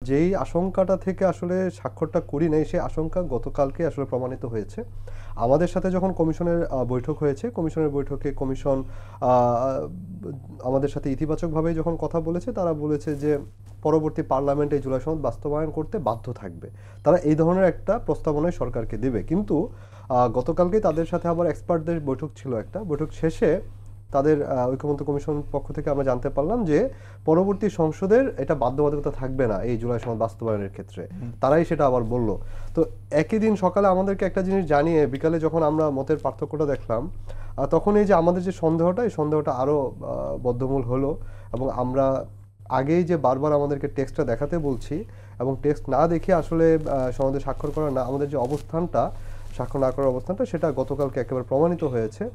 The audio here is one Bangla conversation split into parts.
যেই আশঙ্কাটা থেকে আসলে স্বাক্ষরটা করি নাই, সেই আশঙ্কা গতকালকে আসলে প্রমাণিত হয়েছে। আমাদের সাথে যখন কমিশনের বৈঠক হয়েছে, কমিশনের বৈঠকে কমিশন আমাদের সাথে ইতিবাচকভাবেই যখন কথা বলেছে, তারা বলেছে যে পরবর্তী পার্লামেন্টে এই জুলাই সনদ বাস্তবায়ন করতে বাধ্য থাকবে। তারা এই ধরনের একটা প্রস্তাবনায় সরকারকে দেবে। কিন্তু গতকালকে তাদের সাথে আবার এক্সপার্টদের বৈঠক ছিল, একটা বৈঠক শেষে তাদের ঐকমত্য কমিশন পক্ষ থেকে আমরা জানতে পারলাম যে পরবর্তী সংসদের এটা বাধ্যবাধকতা থাকবে না এই জুলাই সনদ বাস্তবায়নের ক্ষেত্রে। তারাই সেটা আবার বলল। তো একই দিন সকালে আমাদেরকে একটা জিনিস জানিয়ে বিকালে যখন আমরা মতের পার্থক্যটা দেখলাম, তখন এই যে আমাদের যে সন্দেহটা, এই সন্দেহটা আরও বদ্ধমূল হলো। এবং আমরা আগেই যে বারবার আমাদেরকে টেক্সটটা দেখাতে বলছি, এবং টেক্সট না দেখে আসলে সনদে স্বাক্ষর করা না, আমাদের যে অবস্থানটা, স্বাক্ষর না করার অবস্থানটা, সেটা গতকালকে একেবারে প্রমাণিত হয়েছে।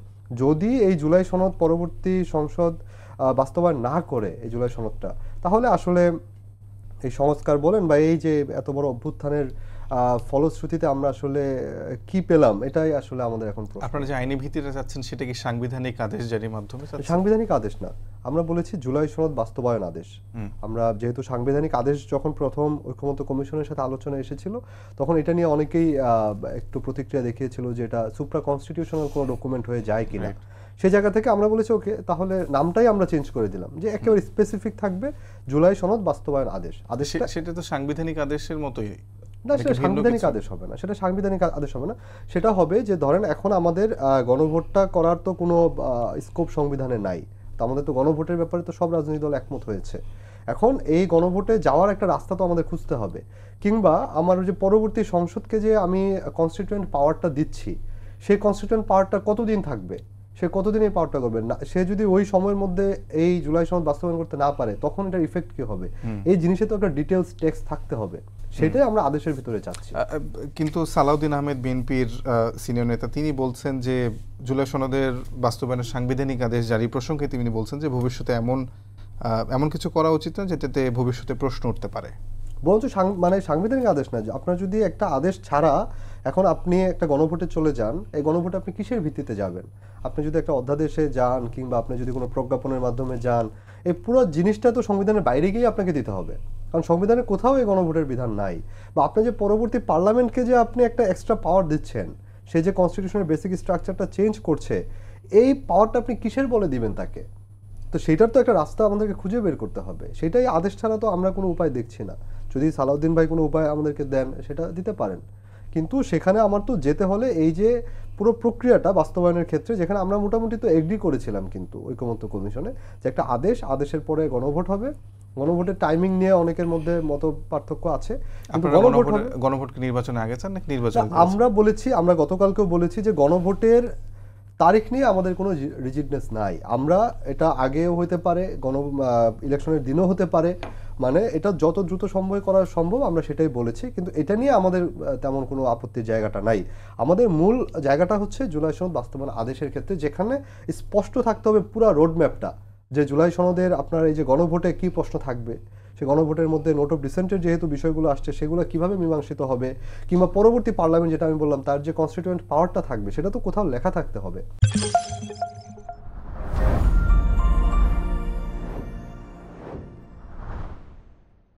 যদি এই জুলাই সনদ পরবর্তী সংসদ বাস্তবায়ন না করে এই জুলাই সনদটা, তাহলে আসলে এই সংস্কার বলেন বা এই যে এত বড় অভ্যুত্থানের ফলশ্রুতিতে আমরা আসলে কি পেলাম, এটাই আসলে আমাদের এখন প্রশ্ন। আপনারা যে আইনি ভিত্তিটা চাচ্ছেন সেটা কি সাংবিধানিক আদেশ জারির মাধ্যমে? সাংবিধানিক আদেশ না, আমরা বলেছি জুলাই সনদ বাস্তবায়ন আদেশ। আমরা যেহেতু সাংবিধানিক আদেশ যখন প্রথম ঐকমত্য কমিশনের সাথে আলোচনা এসেছিল, তখন এটা নিয়ে অনেকেই একটু প্রতিক্রিয়া দেখিয়েছিল যে এটা সুপ্রা কনস্টিটিউশনাল কোনো ডকুমেন্ট হয়ে যায় কিনা। সেই জায়গা থেকে আমরা বলেছি ওকে, তাহলে নামটাই আমরা চেঞ্জ করে দিলাম, যে একেবারে স্পেসিফিক থাকবে জুলাই সনদ বাস্তবায়ন আদেশ। সেটা তো সাংবিধানিক আদেশের মতোই না, সেটা সাংবিধানিক আদেশ হবে না, সেটা সাংবিধানিক আদেশ হবে না। সেটা হবে যে ধরেন এখন আমাদের গণভোটটা করার তো কোনো স্কোপ সংবিধানে নাই, তো আমাদের তো গণভোটের ব্যাপারে তো সব রাজনৈতিক দল একমত হয়েছে। এখন এই গণভোটে যাওয়ার একটা রাস্তা তো আমাদের খুঁজতে হবে, কিংবা আমার যে পরবর্তী সংসদকে যে আমি কনস্টিটিউয়েন্ট পাওয়ারটা দিচ্ছি, সেই কনস্টিটিউয়েন্ট পাওয়ারটা কতদিন থাকবে, সে কতদিন এই পাওয়ারটা করবে না, সে যদি ওই সময়ের মধ্যে এই জুলাই সনদ বাস্তবায়ন করতে না পারে, তখন এটার ইফেক্ট কি হবে, এই জিনিসে তো একটা ডিটেলস টেক্সট থাকতে হবে। সেটাই আমরা আদেশের ভিতরে চাচ্ছি। কিন্তু সালাউদ্দিন আহমেদ, বিএনপির সিনিয়র নেতা, তিনি বলছেন যে জুলাই সনদের বাস্তবায়নের সাংবিধানিক আদেশ জারি প্রসঙ্গে তিনি বলছেন যে ভবিষ্যতে এমন কিছু করা উচিত না যেটাতে ভবিষ্যতে প্রশ্ন উঠতে পারে। বরঞ্চ মানে সাংবিধানিক আদেশ না, আপনার যদি একটা আদেশ ছাড়া এখন আপনি একটা গণভোটে চলে যান, এই গণভোটে আপনি কিসের ভিত্তিতে যাবেন? আপনি যদি একটা অধ্যাদেশে যান, কিংবা আপনি যদি কোনো প্রজ্ঞাপনের মাধ্যমে যান, এই পুরো জিনিসটা তো সংবিধানের বাইরে গিয়ে আপনাকে দিতে হবে, কারণ সংবিধানে কোথাও এই গণভোটের বিধান নাই। বা আপনি যে পরবর্তী পার্লামেন্টকে যে আপনি একটা এক্সট্রা পাওয়ার দিচ্ছেন, সে যে কনস্টিটিউশনের বেসিক স্ট্রাকচারটা চেঞ্জ করছে, এই পাওয়ারটা আপনি কিসের বলে দিবেন তাকে? তো সেটার তো একটা রাস্তা আমাদেরকে খুঁজে বের করতে হবে। সেটাই আদেশ ছাড়া তো আমরা কোনো উপায় দেখছি না। যদি সালাউদ্দিন ভাই কোনো উপায় আমাদেরকে দেন, সেটা দিতে পারেন, কিন্তু সেখানে আমার তো যেতে হলে এই যে পুরো প্রক্রিয়াটা বাস্তবায়নের ক্ষেত্রে, যেখানে আমরা মোটামুটি তো এগ্রি করেছিলাম কিন্তু ঐকমত্য কমিশনে, যে একটা আদেশের পরে গণভোট হবে। গণভোটের টাইমিং নিয়ে অনেকের মধ্যে মত পার্থক্য আছে। গণভোটকে নির্বাচনে আগে চান নাকি নির্বাচন? আমরা বলেছি, আমরা গতকালকেও বলেছি যে গণভোটের তারিখ নিয়ে আমাদের কোনো রিজিডনেস নাই। আমরা এটা আগেও হতে পারে, ইলেকশনের দিনও হতে পারে, মানে এটা যত দ্রুত করা সম্ভব আমরা সেটাই বলেছি। কিন্তু এটা নিয়ে আমাদের তেমন কোনো আপত্তির জায়গাটা নাই। আমাদের মূল জায়গাটা হচ্ছে জুলাই সনদ বাস্তবায়ন আদেশের ক্ষেত্রে, যেখানে স্পষ্ট থাকতে হবে পুরো রোডম্যাপটা, যে জুলাই সনদের আপনার এই যে গণভোটে কি প্রশ্ন থাকবে, সে গণভোটের মধ্যে নোট অফ ডিসেন্টের যেহেতু বিষয়গুলো আসছে, সেগুলো কিভাবে মীমাংসিত হবে, কিংবা পরবর্তী পার্লামেন্ট যেটা আমি বললাম তার যে কনস্টিটিউয়েন্ট পাওয়ারটা থাকবে, সেটা তো কোথাও লেখা থাকতে হবে।